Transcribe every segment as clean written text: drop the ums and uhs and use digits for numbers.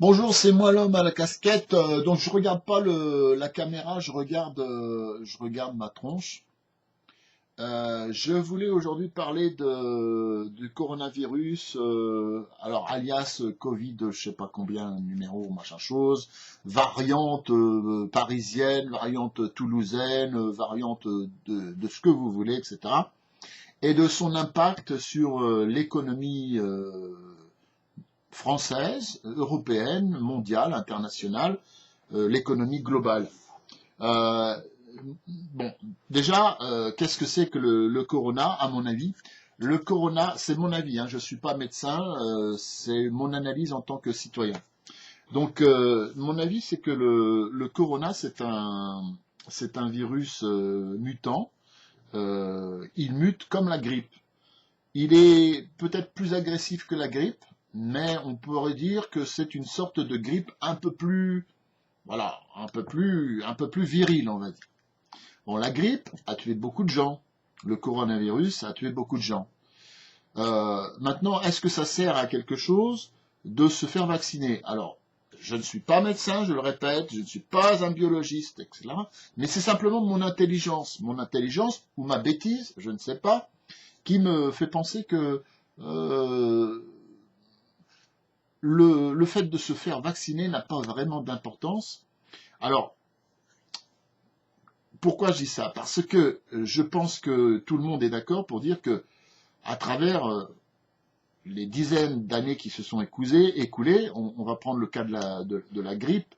Bonjour, c'est moi l'homme à la casquette. Donc je regarde pas la caméra, je regarde ma tronche. Je voulais aujourd'hui parler du coronavirus, alors alias Covid, je sais pas combien numéro, machin chose, variante parisienne, variante toulousaine, variante de ce que vous voulez, etc. Et de son impact sur l'économie française, européenne, mondiale, internationale, l'économie globale. Euh, bon, déjà, qu'est-ce que c'est que le corona, à mon avis? Le corona, c'est mon avis, hein, je ne suis pas médecin, c'est mon analyse en tant que citoyen. Donc, mon avis, c'est que le corona, c'est un virus mutant. Il mute comme la grippe. Il est peut-être plus agressif que la grippe, mais on pourrait dire que c'est une sorte de grippe un peu plus, voilà, un peu plus virile, on va dire. Bon, la grippe a tué beaucoup de gens. Le coronavirus a tué beaucoup de gens. Maintenant, est-ce que ça sert à quelque chose de se faire vacciner? Alors, je ne suis pas médecin, je le répète, je ne suis pas un biologiste, etc. Mais c'est simplement mon intelligence ou ma bêtise, je ne sais pas, qui me fait penser que euh, le fait de se faire vacciner n'a pas vraiment d'importance. Alors, pourquoi je dis ça? Parce que je pense que tout le monde est d'accord pour dire que, à travers les dizaines d'années qui se sont écoulées, on va prendre le cas de la grippe,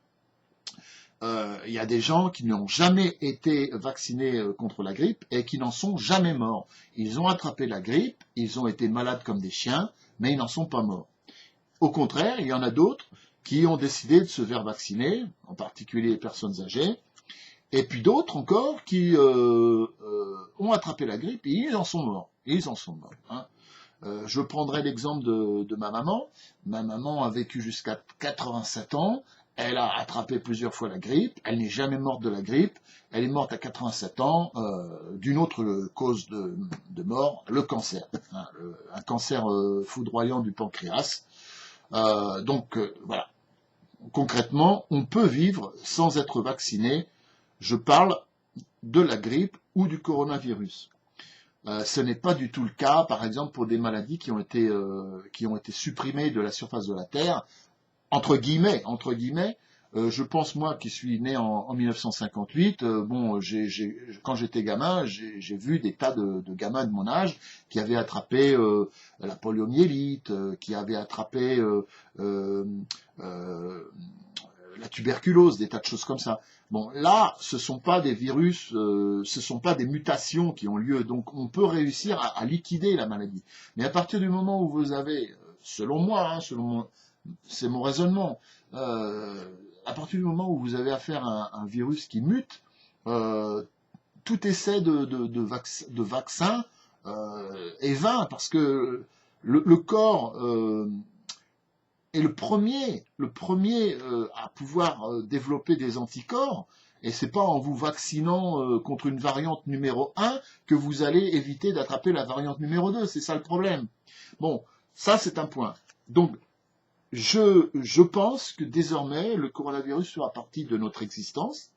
il y a des gens qui n'ont jamais été vaccinés contre la grippe et qui n'en sont jamais morts. Ils ont attrapé la grippe, ils ont été malades comme des chiens, mais ils n'en sont pas morts. Au contraire, il y en a d'autres qui ont décidé de se faire vacciner, en particulier les personnes âgées, et puis d'autres encore qui ont attrapé la grippe et ils en sont morts. Ils en sont morts. Hein. Je prendrai l'exemple de ma maman. Ma maman a vécu jusqu'à 87 ans. Elle a attrapé plusieurs fois la grippe. Elle n'est jamais morte de la grippe. Elle est morte à 87 ans d'une autre cause de mort, le cancer. Hein, un cancer foudroyant du pancréas. Voilà. Concrètement, on peut vivre sans être vacciné. Je parle de la grippe ou du coronavirus. Ce n'est pas du tout le cas, par exemple, pour des maladies qui ont été supprimées de la surface de la Terre, entre guillemets. Je pense, moi, qui suis né en 1958, bon, quand j'étais gamin, j'ai vu des tas de gamins de mon âge qui avaient attrapé la poliomyélite, qui avaient attrapé euh, la tuberculose, des tas de choses comme ça. Bon, là, ce sont pas des virus, ce sont pas des mutations qui ont lieu, donc on peut réussir à liquider la maladie. Mais à partir du moment où vous avez, selon moi, hein, c'est mon raisonnement, à partir du moment où vous avez affaire à un virus qui mute, euh, tout essai de vaccin est vain parce que le corps est le premier à pouvoir développer des anticorps. Et c'est pas en vous vaccinant contre une variante numéro un que vous allez éviter d'attraper la variante numéro 2. C'est ça le problème. Bon, ça c'est un point. Donc, je pense que désormais, le coronavirus sera partie de notre existence.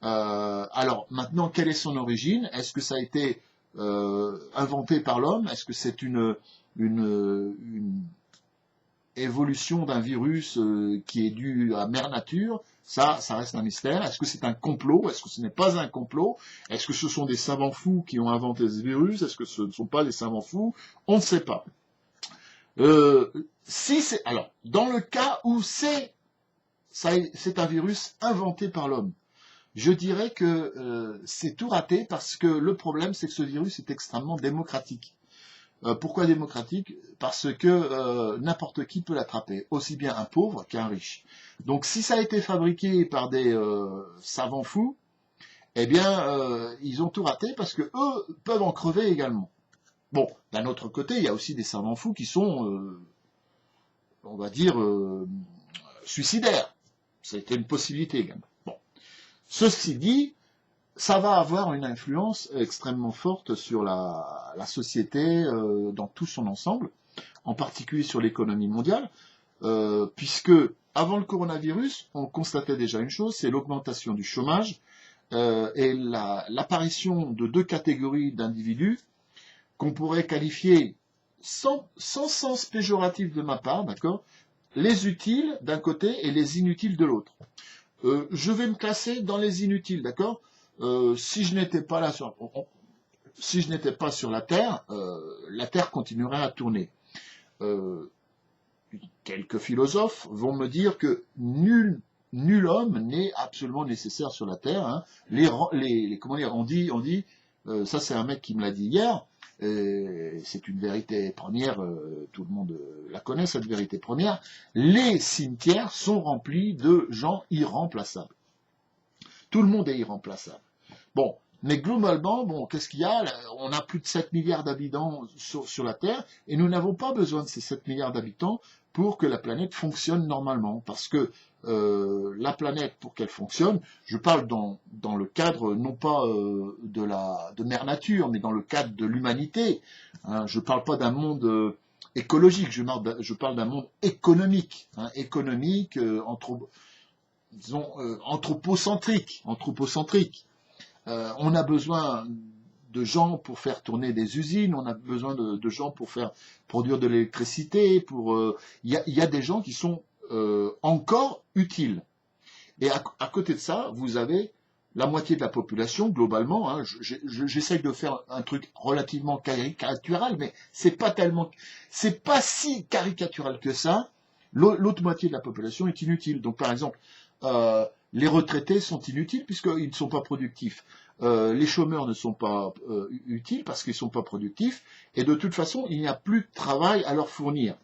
Alors, maintenant, quelle est son origine? Est-ce que ça a été inventé par l'homme? Est-ce que c'est une évolution d'un virus qui est dû à mère nature? Ça reste un mystère. Est-ce que c'est un complot? Est-ce que ce n'est pas un complot? Est-ce que ce sont des savants fous qui ont inventé ce virus? Est-ce que ce ne sont pas des savants fous? On ne sait pas. Si c'est alors dans le cas où c'est un virus inventé par l'homme, je dirais que c'est tout raté parce que le problème c'est que ce virus est extrêmement démocratique. Pourquoi démocratique? Parce que n'importe qui peut l'attraper, aussi bien un pauvre qu'un riche. Donc si ça a été fabriqué par des savants fous, eh bien ils ont tout raté parce que eux peuvent en crever également. Bon, d'un autre côté, il y a aussi des savants fous qui sont on va dire, suicidaire. C'était une possibilité également. Bon. Ceci dit, ça va avoir une influence extrêmement forte sur la société dans tout son ensemble, en particulier sur l'économie mondiale, puisque avant le coronavirus, on constatait déjà une chose, c'est l'augmentation du chômage et l'apparition de deux catégories d'individus qu'on pourrait qualifier sans sens péjoratif de ma part, d'accord, les utiles d'un côté et les inutiles de l'autre. Je vais me classer dans les inutiles, d'accord. Si je n'étais pas là si je n'étais pas sur la Terre continuerait à tourner. Quelques philosophes vont me dire que nul homme n'est absolument nécessaire sur la Terre. Hein. Comment dire, on dit, ça c'est un mec qui me l'a dit hier. C'est une vérité première, tout le monde la connaît, cette vérité première. Les cimetières sont remplis de gens irremplaçables. Tout le monde est irremplaçable. Bon, mais globalement, bon, qu'est-ce qu'il y a? On a plus de 7 milliards d'habitants sur la Terre, et nous n'avons pas besoin de ces 7 milliards d'habitants pour que la planète fonctionne normalement. Parce que la planète, pour qu'elle fonctionne, je parle dans le cadre, non pas de mère nature, mais dans le cadre de l'humanité. Hein, je ne parle pas d'un monde écologique, je parle d'un monde économique. Hein, économique, anthropocentrique. On a besoin de gens pour faire tourner des usines, on a besoin de gens pour faire produire de l'électricité. Il y a des gens qui sont encore utiles. Et à côté de ça, vous avez la moitié de la population globalement. Hein, j'essaye de faire un truc relativement caricatural, mais c'est pas si caricatural que ça. L'autre moitié de la population est inutile. Donc par exemple, les retraités sont inutiles puisqu'ils ne sont pas productifs. Les chômeurs ne sont pas utiles parce qu'ils ne sont pas productifs. Et de toute façon, il n'y a plus de travail à leur fournir.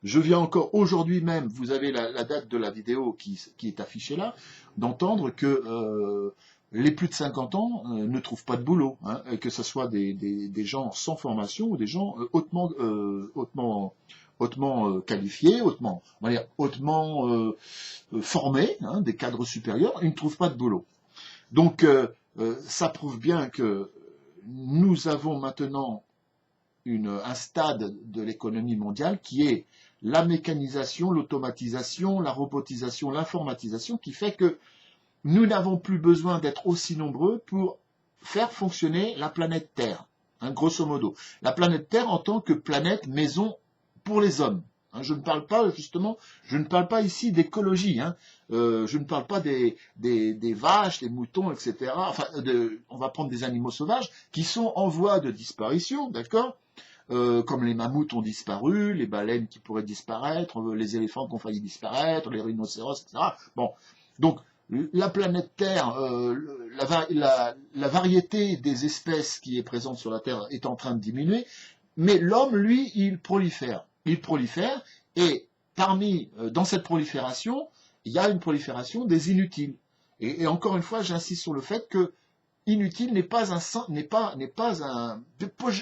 Je viens encore aujourd'hui même, vous avez la date de la vidéo qui est affichée là, d'entendre que les plus de 50 ans ne trouvent pas de boulot. Hein, que ce soit des gens sans formation ou des gens hautement qualifiés, hautement formés, hein, des cadres supérieurs, ils ne trouvent pas de boulot. Donc, ça prouve bien que nous avons maintenant un stade de l'économie mondiale qui est la mécanisation, l'automatisation, la robotisation, l'informatisation, qui fait que nous n'avons plus besoin d'être aussi nombreux pour faire fonctionner la planète Terre, hein, grosso modo. La planète Terre en tant que planète maison pour les hommes. Hein, je ne parle pas ici d'écologie. Hein, je ne parle pas des vaches, des moutons, etc. Enfin, on va prendre des animaux sauvages qui sont en voie de disparition, d'accord, comme les mammouths ont disparu, les baleines qui pourraient disparaître, les éléphants qui ont failli disparaître, les rhinocéros, etc. Bon, donc la planète Terre, la variété des espèces qui est présente sur la Terre est en train de diminuer, mais l'homme, lui, il prolifère. Il prolifère, et dans cette prolifération, il y a une prolifération des inutiles. Et encore une fois, j'insiste sur le fait que inutile n'est pas un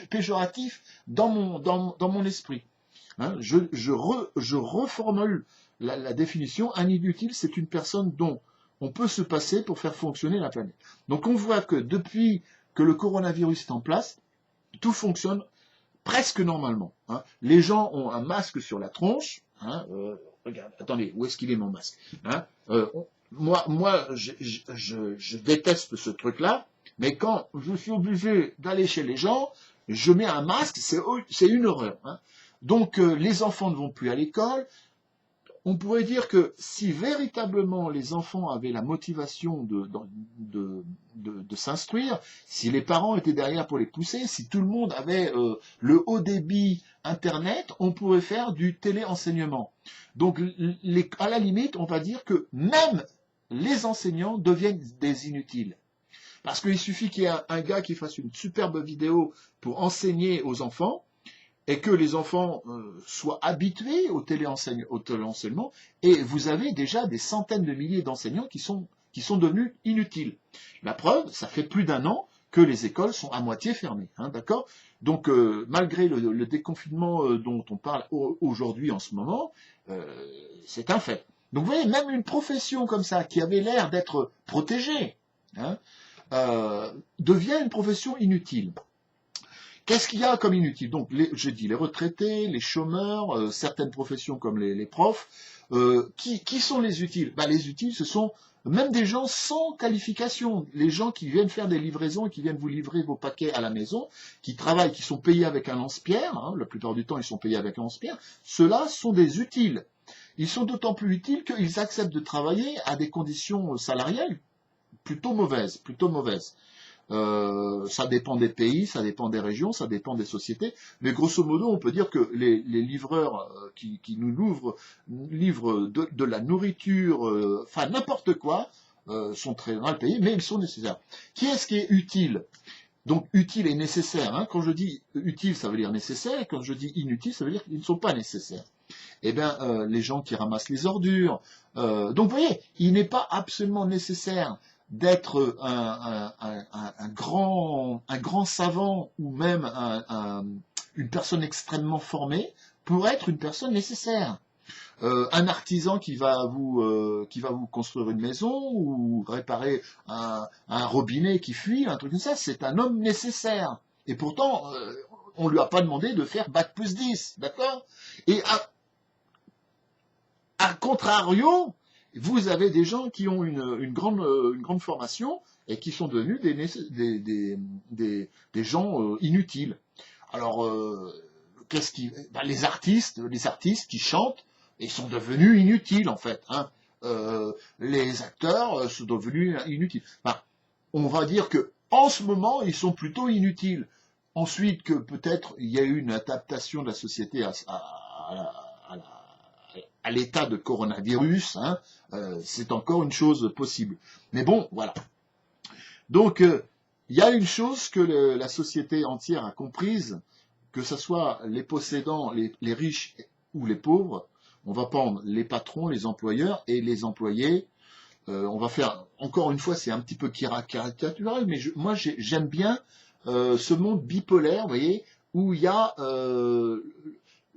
péjoratif dans mon esprit. Hein, je reformule la définition. Un inutile, c'est une personne dont on peut se passer pour faire fonctionner la planète. Donc on voit que depuis que le coronavirus est en place, tout fonctionne presque normalement. Hein. Les gens ont un masque sur la tronche. Hein, regarde, attendez, où est-ce qu'il est mon masque, hein, moi, je déteste ce truc-là, mais quand je suis obligé d'aller chez les gens, je mets un masque, c'est une horreur. Hein. Donc, les enfants ne vont plus à l'école. On pourrait dire que si véritablement les enfants avaient la motivation de s'instruire, si les parents étaient derrière pour les pousser, si tout le monde avait le haut débit Internet, on pourrait faire du téléenseignement. Donc, à la limite, on va dire que même les enseignants deviennent des inutiles. Parce qu'il suffit qu'il y ait un gars qui fasse une superbe vidéo pour enseigner aux enfants, et que les enfants soient habitués au téléenseignement, et vous avez déjà des centaines de milliers d'enseignants qui sont devenus inutiles. La preuve, ça fait plus d'1 an que les écoles sont à moitié fermées, hein, d'accord. Donc, malgré le déconfinement dont on parle aujourd'hui en ce moment, c'est un fait. Donc, vous voyez, même une profession comme ça, qui avait l'air d'être protégée, hein, devient une profession inutile. Qu'est-ce qu'il y a comme inutile? Donc, je dis les retraités, les chômeurs, certaines professions comme les profs. Qui sont les utiles? Ben, les utiles, ce sont même des gens sans qualification, les gens qui viennent faire des livraisons et qui viennent vous livrer vos paquets à la maison, qui travaillent, qui sont payés avec un lance-pierre, hein, la plupart du temps ils sont payés avec un lance-pierre, ceux-là sont des utiles. Ils sont d'autant plus utiles qu'ils acceptent de travailler à des conditions salariales plutôt mauvaises, plutôt mauvaises. Ça dépend des pays, ça dépend des régions, ça dépend des sociétés, mais grosso modo, on peut dire que les livreurs qui nous livrent de la nourriture, enfin n'importe quoi, sont très mal payés, mais ils sont nécessaires. Qui est-ce qui est utile? Donc utile et nécessaire. Hein. Quand je dis utile, ça veut dire nécessaire, et quand je dis inutile, ça veut dire qu'ils ne sont pas nécessaires. Eh bien, les gens qui ramassent les ordures. Donc, vous voyez, il n'est pas absolument nécessaire d'être un grand savant ou même une personne extrêmement formée pour être une personne nécessaire. Un artisan qui va vous construire une maison ou réparer un robinet qui fuit, un truc comme ça, c'est un homme nécessaire. Et pourtant, on lui a pas demandé de faire bac plus 10, d'accord? Et à contrario, vous avez des gens qui ont une grande formation et qui sont devenus des gens inutiles. Alors, les artistes qui chantent, ils sont devenus inutiles en fait. Hein. Les acteurs sont devenus inutiles. Enfin, on va dire que en ce moment, ils sont plutôt inutiles. Ensuite, que peut-être il y a eu une adaptation de la société à l'état de coronavirus, hein, c'est encore une chose possible. Mais bon, voilà. Donc, il y a une chose que la société entière a comprise, que ce soit les possédants, les riches ou les pauvres, on va prendre les patrons, les employeurs et les employés. On va faire, encore une fois, c'est un petit peu caricatural, mais moi j'aime bien ce monde bipolaire, vous voyez, où il y a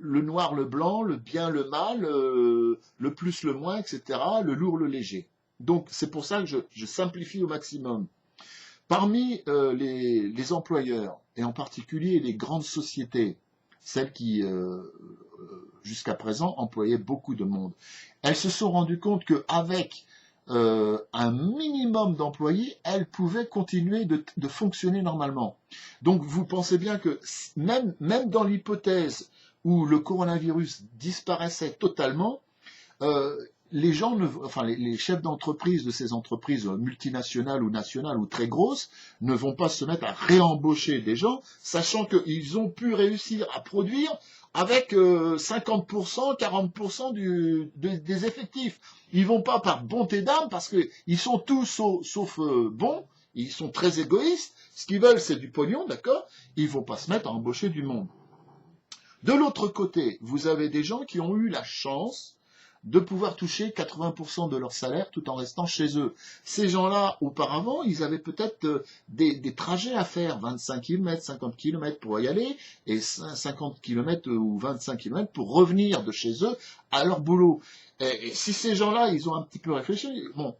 le noir, le blanc, le bien, le mal, le plus, le moins, etc., le lourd, le léger. Donc, c'est pour ça que je simplifie au maximum. Parmi les employeurs, et en particulier les grandes sociétés, celles qui, jusqu'à présent, employaient beaucoup de monde, elles se sont rendues compte qu'avec un minimum d'employés, elles pouvaient continuer de fonctionner normalement. Donc, vous pensez bien que même dans l'hypothèse où le coronavirus disparaissait totalement, les gens, les chefs d'entreprise de ces entreprises multinationales ou nationales ou très grosses ne vont pas se mettre à réembaucher des gens, sachant qu'ils ont pu réussir à produire avec 50%, 40% des effectifs. Ils vont pas par bonté d'âme parce qu'ils sont tous sauf bons, ils sont très égoïstes. Ce qu'ils veulent, c'est du pognon, d'accord? Ils vont pas se mettre à embaucher du monde. De l'autre côté, vous avez des gens qui ont eu la chance de pouvoir toucher 80% de leur salaire tout en restant chez eux. Ces gens-là, auparavant, ils avaient peut-être des trajets à faire, 25 km, 50 km pour y aller, et 50 km ou 25 km pour revenir de chez eux à leur boulot. Et si ces gens-là, ils ont un petit peu réfléchi, bon,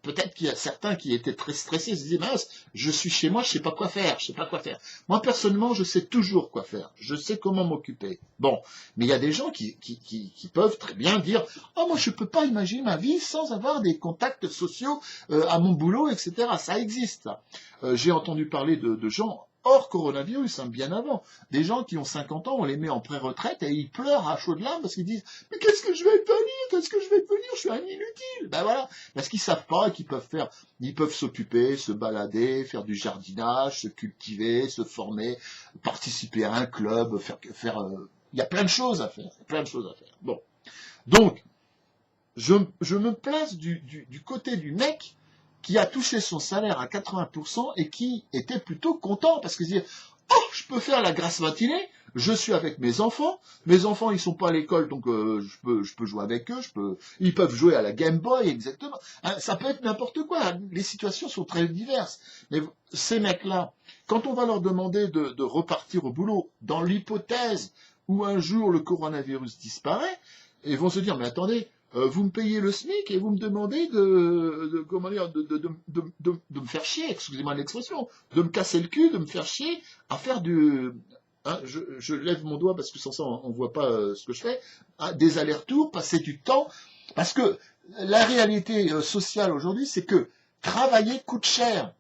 peut-être qu'il y a certains qui étaient très stressés, ils se disaient, mince, je suis chez moi, je sais pas quoi faire, je sais pas quoi faire. Moi, personnellement, je sais toujours quoi faire. Je sais comment m'occuper. Bon. Mais il y a des gens qui peuvent très bien dire, oh, moi, je peux pas imaginer ma vie sans avoir des contacts sociaux à mon boulot, etc. Ça existe, ça. J'ai entendu parler de gens hors coronavirus, hein, bien avant. Des gens qui ont 50 ans, on les met en pré-retraite et ils pleurent à chaudes larmes parce qu'ils disent, mais qu'est-ce que je vais devenir? Qu'est-ce que je vais devenir? Je suis un inutile. Ben voilà. Parce qu'ils savent pas qu'ils peuvent faire, ils peuvent s'occuper, se balader, faire du jardinage, se cultiver, se former, participer à un club, il y a plein de choses à faire. Plein de choses à faire. Bon. Donc, je me place du côté du mec qui a touché son salaire à 80% et qui était plutôt content parce qu'il se dit, oh, je peux faire la grasse matinée, je suis avec mes enfants ils sont pas à l'école donc je peux jouer avec eux, ils peuvent jouer à la Game Boy exactement. Hein, ça peut être n'importe quoi, les situations sont très diverses. Mais ces mecs-là, quand on va leur demander de repartir au boulot, dans l'hypothèse où un jour le coronavirus disparaît, ils vont se dire, mais attendez, vous me payez le SMIC et vous me demandez de me faire chier, excusez-moi l'expression, de me casser le cul, de me faire chier à faire hein, je lève mon doigt parce que sans ça, on ne voit pas ce que je fais, hein, des allers-retours, passer du temps, parce que la réalité sociale aujourd'hui, c'est que travailler coûte cher.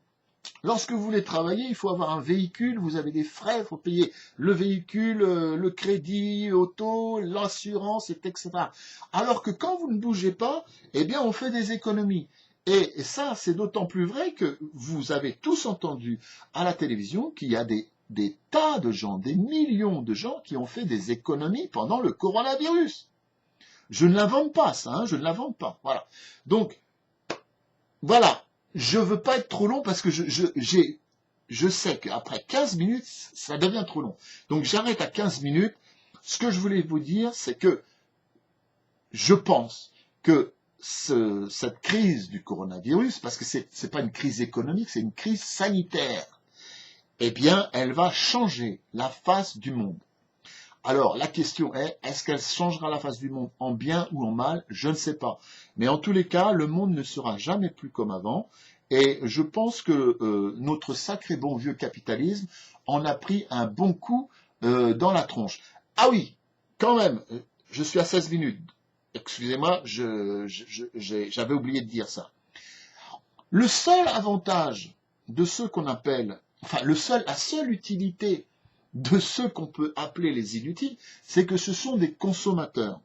Lorsque vous voulez travailler, il faut avoir un véhicule, vous avez des frais, il faut payer le véhicule, le crédit auto, l'assurance, etc. Alors que quand vous ne bougez pas, eh bien, on fait des économies. Et ça, c'est d'autant plus vrai que vous avez tous entendu à la télévision qu'il y a des tas de gens, des millions de gens qui ont fait des économies pendant le coronavirus. Je ne l'invente pas, ça, hein, je ne l'invente pas. Voilà. Donc, voilà. Je veux pas être trop long parce que je sais qu'après 15 minutes, ça devient trop long. Donc, j'arrête à 15 minutes. Ce que je voulais vous dire, c'est que je pense que cette crise du coronavirus, parce que c'est pas une crise économique, c'est une crise sanitaire, eh bien, elle va changer la face du monde. Alors, la question est-ce qu'elle changera la face du monde en bien ou en mal? Je ne sais pas. Mais en tous les cas, le monde ne sera jamais plus comme avant. Et je pense que notre sacré bon vieux capitalisme en a pris un bon coup dans la tronche. Ah oui, quand même, je suis à 16 minutes. Excusez-moi, j'avais oublié de dire ça. Le seul avantage de ceux qu'on appelle, enfin, la seule utilité de ceux qu'on peut appeler les inutiles, c'est que ce sont des consommateurs.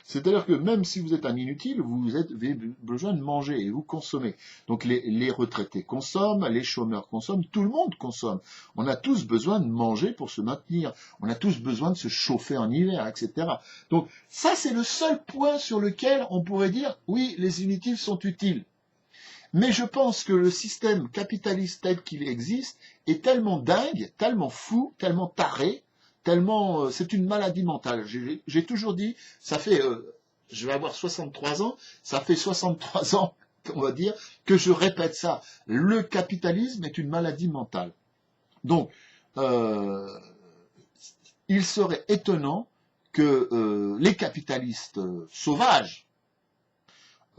C'est-à-dire que même si vous êtes un inutile, vous avez besoin de manger et vous consommez. Donc les retraités consomment, les chômeurs consomment, tout le monde consomme. On a tous besoin de manger pour se maintenir. On a tous besoin de se chauffer en hiver, etc. Donc ça, c'est le seul point sur lequel on pourrait dire, oui, les inutiles sont utiles. Mais je pense que le système capitaliste tel qu'il existe est tellement dingue, tellement fou, tellement taré, tellement... c'est une maladie mentale. J'ai toujours dit, ça fait... je vais avoir 63 ans, ça fait 63 ans, on va dire, que je répète ça. Le capitalisme est une maladie mentale. Donc, il serait étonnant que les capitalistes sauvages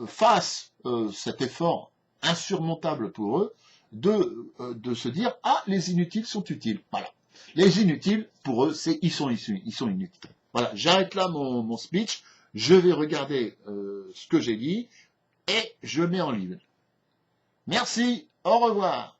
fassent cet effort insurmontable pour eux de se dire « Ah, les inutiles sont utiles ». Voilà. Les inutiles, pour eux, ils sont inutiles. Voilà, j'arrête là mon speech, je vais regarder ce que j'ai dit et je mets en ligne. Merci, au revoir.